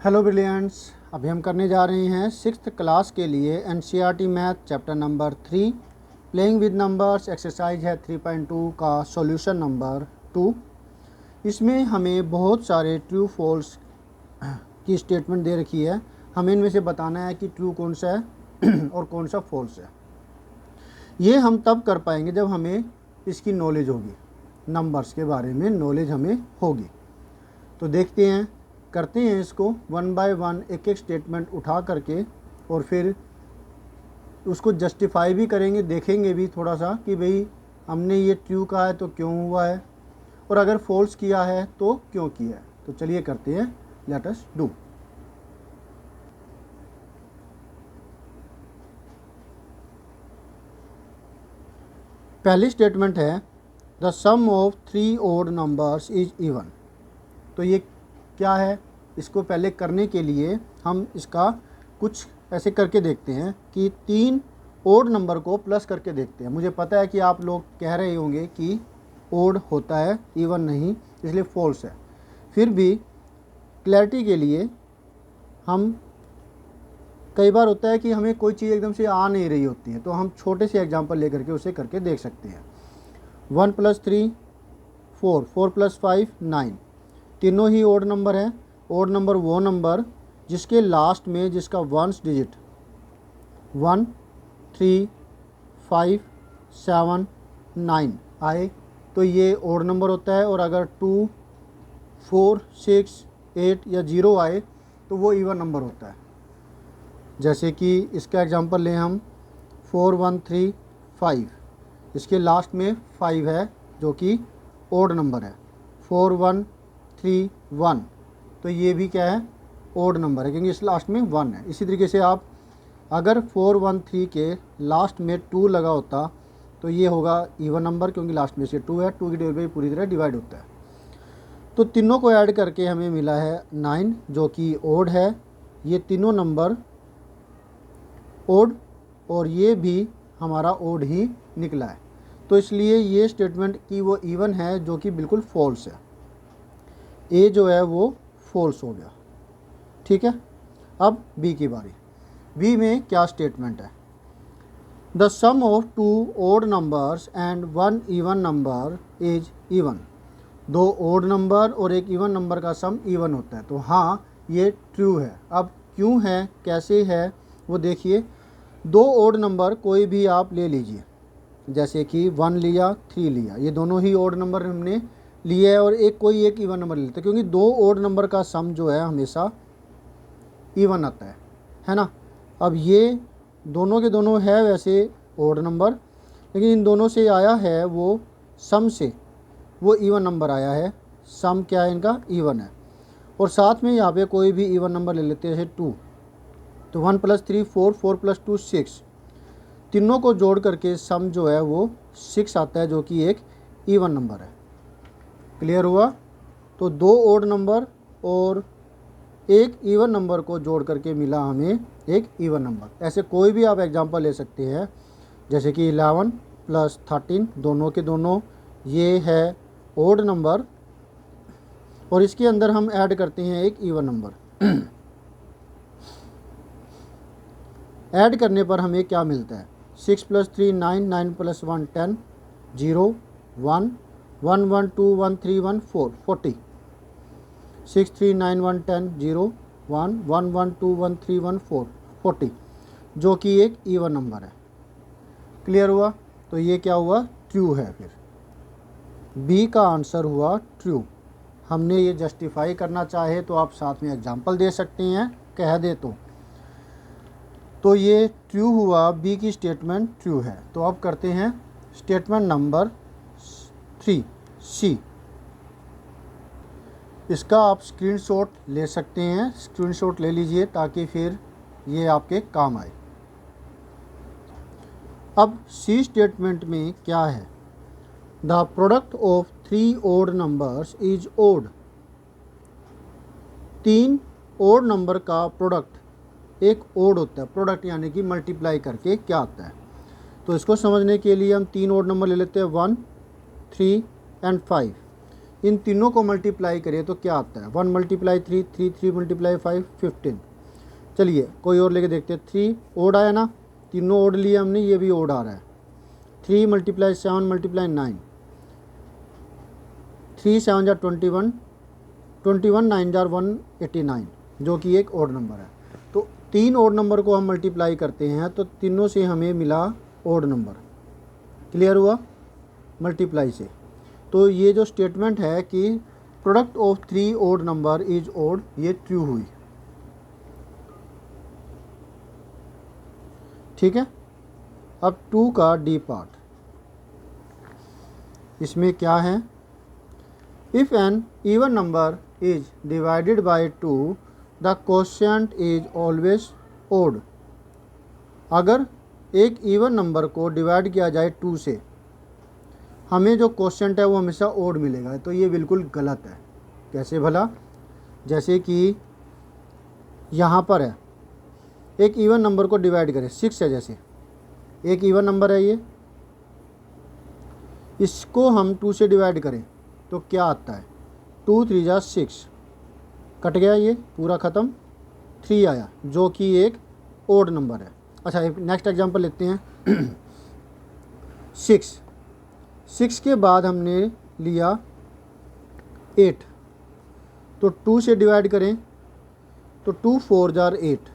Hello brilliants, अभी हम करने जा रहे हैं 6th क्लास के लिए NCERT math chapter number 3 playing with numbers. Exercise है 3.2 का सॉल्यूशन नंबर 2। इसमें हमें बहुत सारे ट्रू फॉल्स की स्टेटमेंट दे रखी है। हमें इनमें से बताना है कि ट्रू कौन सा है और कौन सा फॉल्स है। ये हम तब कर पाएंगे जब हमें इसकी नॉलेज होगी, नंबर्स के बारे में नॉलेज हमें होगी। तो देखते हैं, करते हैं इसको वन बाय वन, एक एक स्टेटमेंट उठा करके और फिर उसको जस्टिफाई भी करेंगे, देखेंगे भी थोड़ा सा कि भाई हमने ये ट्रू कहा है तो क्यों हुआ है, और अगर फॉल्स किया है तो क्यों किया है। तो चलिए करते हैं, लेट अस डू। पहली स्टेटमेंट है the sum of 3 odd numbers is even. तो ये क्या है, इसको पहले करने के लिए हम इसका कुछ ऐसे करके देखते हैं कि 3 ओड नंबर को प्लस करके देखते हैं। मुझे पता है कि आप लोग कह रहे होंगे कि ओड होता है, इवन नहीं, इसलिए फॉल्स है। फिर भी क्लैरिटी के लिए हम, कई बार होता है कि हमें कोई चीज़ एकदम से आ नहीं रही होती है, तो हम छोटे से एग्जांपल लेकर के उसे करके देख सकते हैं। 1 + 3 4, 4 + 5 9, तीनों ही ओड नंबर है। ओड नंबर वो नंबर जिसके लास्ट में जिसका वंस डिजिट 1 3 5 7 9 आए तो ये ओड नंबर होता है, और अगर 2 4 6 8 या 0 आए तो वो इवन नंबर होता है। जैसे कि इसका एग्जांपल लें हम, 4 1 3 5, इसके लास्ट में 5 है जो कि ओड नंबर है। 4 1 3 1, तो ये भी क्या है, ओड नंबर है, क्योंकि इस लास्ट में 1 है। इसी तरीके से आप अगर 4 1 3 के लास्ट में 2 लगा होता तो ये होगा इवन नंबर, क्योंकि लास्ट में से 2 है। 2 की टेबल पे पूरी तरह डिवाइड होता है। तो तीनों को ऐड करके हमें मिला है 9 जो कि ओड है। ये तीनों नंबर ओड, और ये भी हमारा ओड ही निकला है। तो इसलिए ये स्टेटमेंट कि वो इवन है जो कि बिल्कुल फॉल्स है। ए जो है वो फॉल्स हो गया। ठीक है, अब बी की बारी। बी में क्या स्टेटमेंट है, the sum of 2 odd numbers and 1 even number is even. 2 odd number और एक इवन नंबर का सम इवन होता है। तो हाँ, ये ट्रू है। अब क्यों है, कैसे है, वो देखिए। 2 ओड नंबर कोई भी आप ले लीजिए, जैसे कि 1 लिया 3 लिया, ये दोनों ही ओड नंबर हमने लिए है, और कोई एक इवन नंबर लेते हैं, क्योंकि 2 ओड नंबर का सम जो है हमेशा इवन आता है ना। अब ये दोनों के दोनों है वैसे ओड नंबर, लेकिन इन दोनों से आया है वो सम से वो इवन नंबर आया है। सम क्या है इनका, इवन है। और साथ में यहाँ पे कोई भी इवन नंबर ले लेते हैं, जैसे 2, तो 1 + 3 4, 4 + 2 6, तीनों को जोड़ करके सम जो है वो 6 आता है, जो कि एक इवन नंबर है। क्लियर हुआ। तो 2 ओड नंबर और एक इवन नंबर को जोड़ करके मिला हमें एक इवन नंबर। ऐसे कोई भी आप एग्जांपल ले सकते हैं, जैसे कि 11 + 13, दोनों के दोनों ये है ओड नंबर, और इसके अंदर हम ऐड करते हैं एक इवन नंबर। ऐड करने पर हमें क्या मिलता है, 6 + 3 9, 9 + 1 10, 0 1 1 1 2 1 3 1 4 40, 6 3 9 1 10 0 1 1 1 2 1 3 1 4 40, जो कि एक इवन नंबर है। क्लियर हुआ। तो ये क्या हुआ, ट्रू है। फिर बी का आंसर हुआ ट्रू। हमने ये जस्टिफाई करना चाहे तो आप साथ में एग्जांपल दे सकते हैं, कह दे तो ये ट्रू हुआ, बी की स्टेटमेंट ट्रू है। तो अब करते हैं स्टेटमेंट नंबर 3 सी। इसका आप स्क्रीनशॉट ले सकते हैं, स्क्रीनशॉट ले लीजिए ताकि फिर ये आपके काम आए। अब सी स्टेटमेंट में क्या है, the product of 3 odd numbers is odd. 3 odd number का प्रोडक्ट एक ओड होता है। प्रोडक्ट यानी कि मल्टीप्लाई करके क्या आता है। तो इसको समझने के लिए हम 3 ओड नंबर ले लेते हैं, 1 3 एंड 5। इन तीनों को मल्टीप्लाई करें तो क्या आता है, 1 मल्टीप्लाई 3, 3 मल्टीप्लाई 5, 15। चलिए कोई और लेके देखते हैं। 3 ओड आया ना, तीनों ओड लिए हमने, ये भी ओड आ रहा है। 3 मल्टीप्लाई 7 मल्टीप्लाई 9, 3 7 जार 21, 21 9 जार 189, जो कि एक ओड नंबर है। तो 3 ओड नंबर को हम मल्टीप्लाई करते हैं तो तीनों से हमें मिला ओड नंबर। क्लियर हुआ मल्टीप्लाई से। तो ये जो स्टेटमेंट है कि product of 3 odd number is odd, ये ट्रू हुई। ठीक है। अब 2 का डी पार्ट, इसमें क्या है, if an even number is divided by 2 the quotient is always odd. अगर एक इवन नंबर को डिवाइड किया जाए 2 से, हमें जो क्वोशिएंट है वो हमेशा ओड मिलेगा। तो ये बिल्कुल गलत है। कैसे भला, जैसे कि यहाँ पर है, एक इवन नंबर को डिवाइड करें, 6 है, जैसे एक इवन नंबर है ये, इसको हम 2 से डिवाइड करें तो क्या आता है, 2 3 जा 6, कट गया ये पूरा ख़त्म, 3 आया जो कि एक ओड नंबर है। अच्छा एक नेक्स्ट एग्जांपल लेते हैं। 6 के बाद हमने लिया 8, तो 2 से डिवाइड करें तो 2 4 जार 8,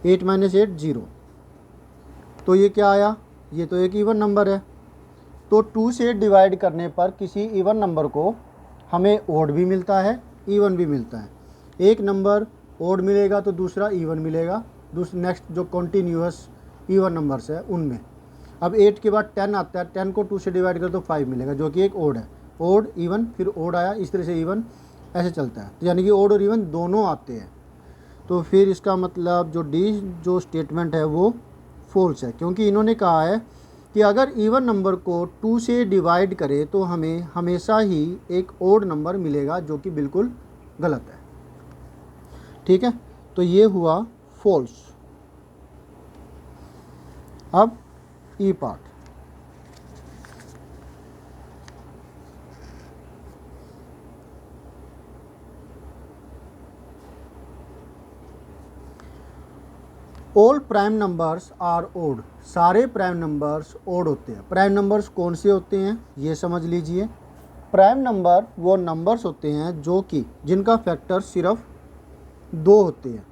8 माइनस 8 0, तो ये क्या आया, ये तो एक इवन नंबर है। तो 2 से डिवाइड करने पर किसी इवन नंबर को हमें ओड भी मिलता है, इवन भी मिलता है। एक नंबर ओड मिलेगा तो दूसरा इवन मिलेगा, नेक्स्ट जो कॉन्टीन्यूअस इवन नंबर्स है उनमें। अब 8 के बाद 10 आता है, 10 को 2 से डिवाइड करो तो 5 मिलेगा, जो कि एक ओड है। ओड इवन फिर ओड आया, इस तरह से इवन ऐसे चलता है। तो यानी कि ओड और इवन दोनों आते हैं। तो फिर इसका मतलब जो डी जो स्टेटमेंट है वो फॉल्स है, क्योंकि इन्होंने कहा है कि अगर इवन नंबर को 2 से डिवाइड करें तो हमें हमेशा ही एक ओड नंबर मिलेगा, जो कि बिल्कुल गलत है। ठीक है, तो ये हुआ फॉल्स। अब E part, all prime numbers are odd. सारे प्राइम नंबर्स ओड होते हैं। प्राइम नंबर्स कौन से होते हैं ये समझ लीजिए। प्राइम नंबर वो नंबर्स होते हैं जो कि जिनका फैक्टर सिर्फ 2 होते हैं।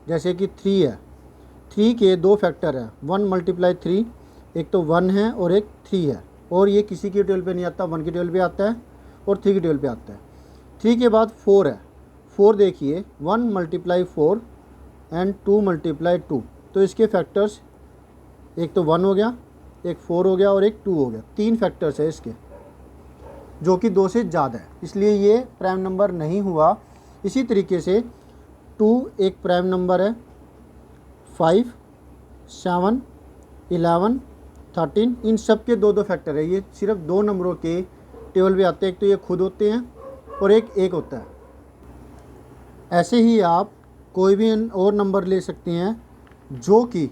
जैसे कि 3 है, 3 के 2 फैक्टर है, 1 मल्टीप्लाई 3, एक तो 1 है और एक 3 है, और ये किसी की टेबल पे नहीं आता, 1 की टेबल पे आता है और 3 की टेबल पे आता है। 3 के बाद 4 है, 4 देखिए 1 मल्टीप्लाई 4 एंड 2 मल्टीप्लाई 2, तो इसके फैक्टर्स एक तो 1 हो गया, एक 4 हो गया और एक 2 हो गया। 3 फैक्टर्स है इसके, जो कि 2 से ज़्यादा है, इसलिए ये प्राइम नंबर नहीं हुआ। इसी तरीके से 2 एक प्राइम नंबर है, 5 7 11 13, इन सब के 2 फैक्टर है। ये सिर्फ 2 नंबरों के टेबल पे आते हैं, एक तो ये खुद होते हैं और एक होता है। ऐसे ही आप कोई भी और नंबर ले सकते हैं जो कि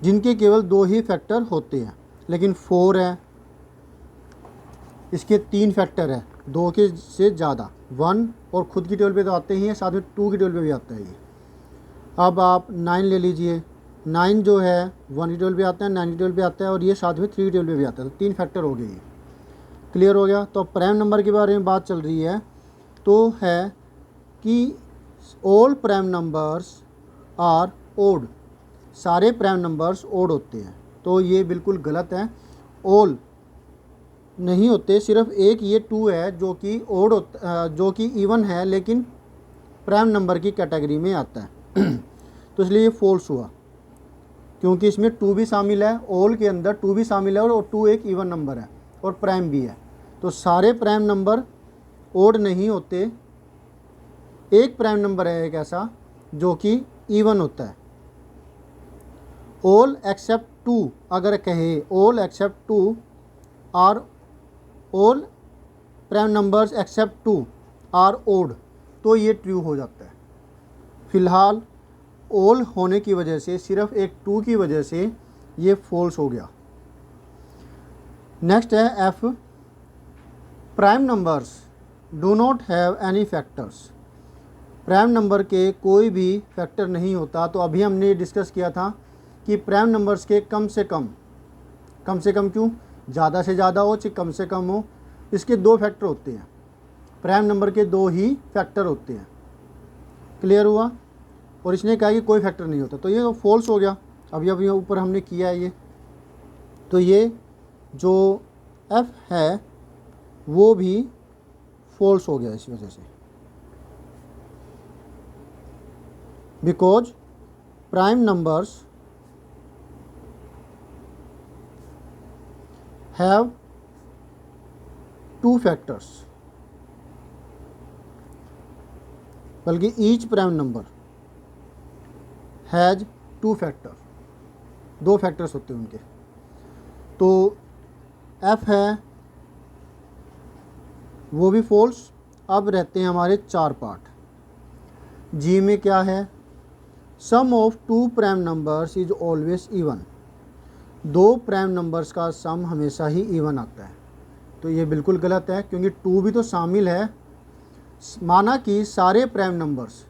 जिनके केवल 2 ही फैक्टर होते हैं, लेकिन 4 है, इसके 3 फैक्टर है, 2 के से ज़्यादा, 1 और ख़ुद की टेबल पे तो आते ही हैं, साथ में 2 की टेबल पे भी आता है ये। अब आप 9 ले लीजिए, 9 जो है 1 की टेबल पे आता है, 9 की टेबल पे आता है और ये साथ में 3 की टेबल पे भी आता है, तो 3 फैक्टर हो गए ये। क्लियर हो गया। तो प्राइम नंबर के बारे में बात चल रही है, तो है कि all prime numbers are odd. सारे प्राइम नंबर्स ओड होते हैं, तो ये बिल्कुल गलत है। ऑल नहीं होते, सिर्फ एक ये 2 है जो कि ओड होता, जो कि इवन है लेकिन प्राइम नंबर की कैटेगरी में आता है। तो इसलिए ये फॉल्स हुआ, क्योंकि इसमें 2 भी शामिल है, ऑल के अंदर 2 भी शामिल है और 2 एक इवन नंबर है और प्राइम भी है। तो सारे प्राइम नंबर ओड नहीं होते। एक प्राइम नंबर है एक ऐसा जो कि इवन होता है। ऑल एक्सेप्ट 2 अगर कहे, all except 2 are all prime numbers except 2 are odd, तो ये ट्रू हो जाता है। फिलहाल ऑल होने की वजह से, सिर्फ एक 2 की वजह से ये फॉल्स हो गया। नेक्स्ट है F, prime numbers do not have any factors, prime number के कोई भी फैक्टर नहीं होता। तो अभी हमने डिस्कस किया था कि प्राइम नंबर्स के कम से कम क्यों, ज़्यादा से ज़्यादा हो चाहे कम से कम हो, इसके दो फैक्टर होते हैं। प्राइम नंबर के दो ही फैक्टर होते हैं। क्लियर हुआ? और इसने कहा कि कोई फैक्टर नहीं होता, तो ये तो फॉल्स हो गया। अभी ऊपर हमने किया है ये, तो ये जो एफ है वो भी फॉल्स हो गया इस वजह से, because prime numbers have two factors, बल्कि each prime number has two factor, दो फैक्टर्स होते हैं उनके। तो एफ है वो भी फॉल्स। अब रहते हैं हमारे चार पार्ट। जी में क्या है? Sum of two prime numbers is always even, दो प्राइम नंबर्स का सम हमेशा ही इवन आता है। तो ये बिल्कुल गलत है, क्योंकि टू भी तो शामिल है। माना कि सारे प्राइम नंबर्स,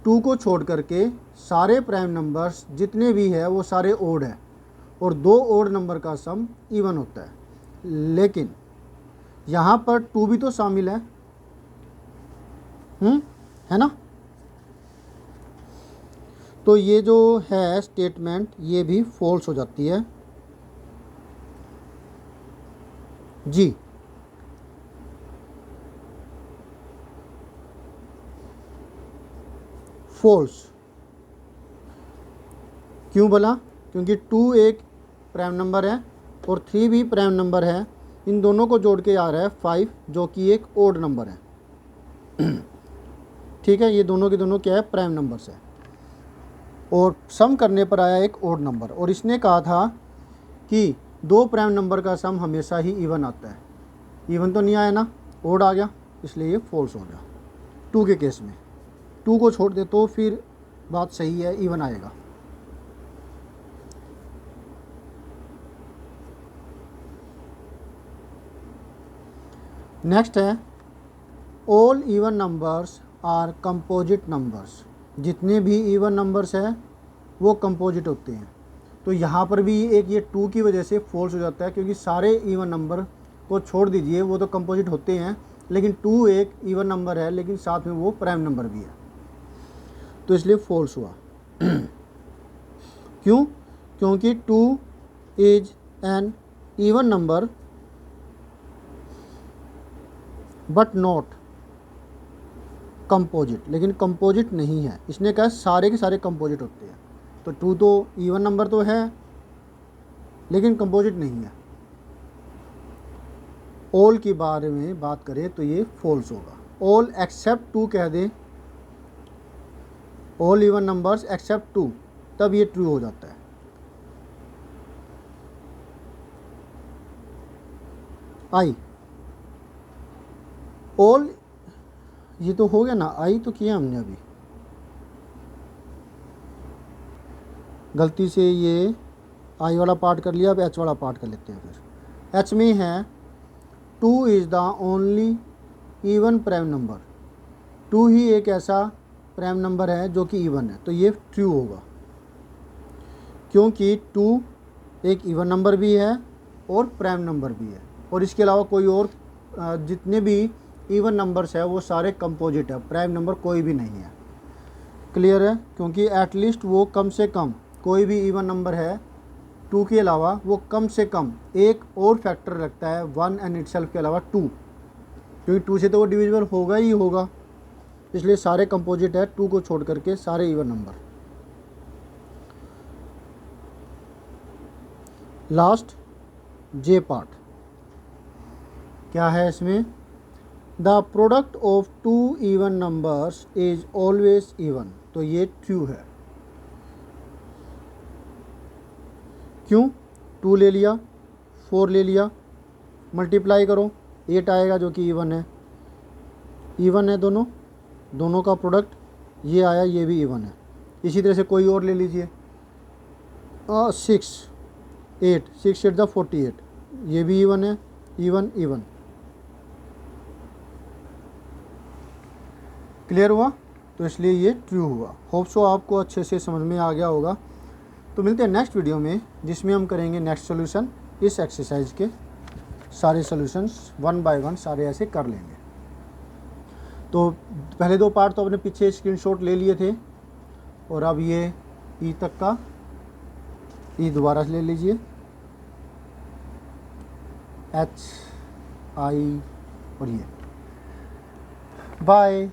टू को छोड़ करके सारे प्राइम नंबर्स जितने भी है वो सारे ओड है, और दो ओड नंबर का सम इवन होता है। लेकिन यहाँ पर टू भी तो शामिल है, है ना? तो ये जो है स्टेटमेंट ये भी फॉल्स हो जाती है। जी, फॉल्स। क्यों बोला? क्योंकि टू एक प्राइम नंबर है और थ्री भी प्राइम नंबर है। इन दोनों को जोड़ के आ रहा है 5, जो कि एक ओड नंबर है। ठीक है, ये दोनों के दोनों क्या है? प्राइम नंबर्स है। और सम करने पर आया एक ओड नंबर, और इसने कहा था कि दो प्राइम नंबर का सम हमेशा ही इवन आता है। इवन तो नहीं आया ना, ओड आ गया, इसलिए ये फॉल्स हो गया टू के केस में। टू को छोड़ दे तो फिर बात सही है, इवन आएगा। नेक्स्ट है all even numbers are composite numbers, जितने भी इवन नंबर्स हैं वो कंपोजिट होते हैं। तो यहाँ पर भी एक ये टू की वजह से फॉल्स हो जाता है, क्योंकि सारे इवन नंबर को छोड़ दीजिए, वो तो कंपोजिट होते हैं, लेकिन टू एक इवन नंबर है, लेकिन साथ में वो प्राइम नंबर भी है, तो इसलिए फॉल्स हुआ। क्यों? क्योंकि two is an even number but not composite, लेकिन कंपोजिट नहीं है। इसने कहा सारे के सारे कंपोजिट होते हैं, तो टू तो इवन नंबर तो है लेकिन कंपोजिट नहीं है। ऑल की बारे में बात करें तो ये फॉल्स होगा। ऑल एक्सेप्ट टू कह दें, all even numbers except two, तब ये ट्रू हो जाता है। आई, ऑल, ये तो हो गया ना, आई तो किया हमने अभी, गलती से ये आई वाला पार्ट कर लिया। अब एच वाला पार्ट कर लेते हैं। फिर एच में है two is the only even prime number, two ही एक ऐसा प्राइम नंबर है जो कि इवन है, तो ये ट्रू होगा, क्योंकि टू एक इवन नंबर भी है और प्राइम नंबर भी है, और इसके अलावा कोई और जितने भी इवन नंबर्स है वो सारे कंपोजिट है, प्राइम नंबर कोई भी नहीं है। क्लियर है? क्योंकि एटलीस्ट वो कम से कम कोई भी इवन नंबर है टू के अलावा वो कम से कम एक और फैक्टर रखता है वन एंड इटसेल्फ के अलावा टू, क्योंकि टू से तो वो डिविजिबल होगा ही होगा, इसलिए सारे कंपोजिट है, टू को छोड़ करके सारे इवन नंबर। लास्ट जे पार्ट क्या है इसमें? The product of two even numbers is always even, तो ये ट्रू है। क्यों? टू ले लिया, फोर ले लिया, मल्टीप्लाई करो 8 आएगा जो कि इवन है, इवन है दोनों, दोनों का प्रोडक्ट ये आया, ये भी इवन है। इसी तरह से कोई और ले लीजिए, 6 8 6 8 द 48, ये भी इवन है, इवन इवन। क्लियर हुआ? तो इसलिए ये ट्रू हुआ। होप सो आपको अच्छे से समझ में आ गया होगा। तो मिलते हैं नेक्स्ट वीडियो में, जिसमें हम करेंगे नेक्स्ट सोल्यूशन। इस एक्सरसाइज के सारे सोल्यूशंस 1 बाय 1 सारे ऐसे कर लेंगे। तो पहले 2 पार्ट तो अपने पीछे स्क्रीनशॉट ले लिए थे, और अब ये ई तक का ई दोबारा से ले लीजिए, एच आई और ये। बाय।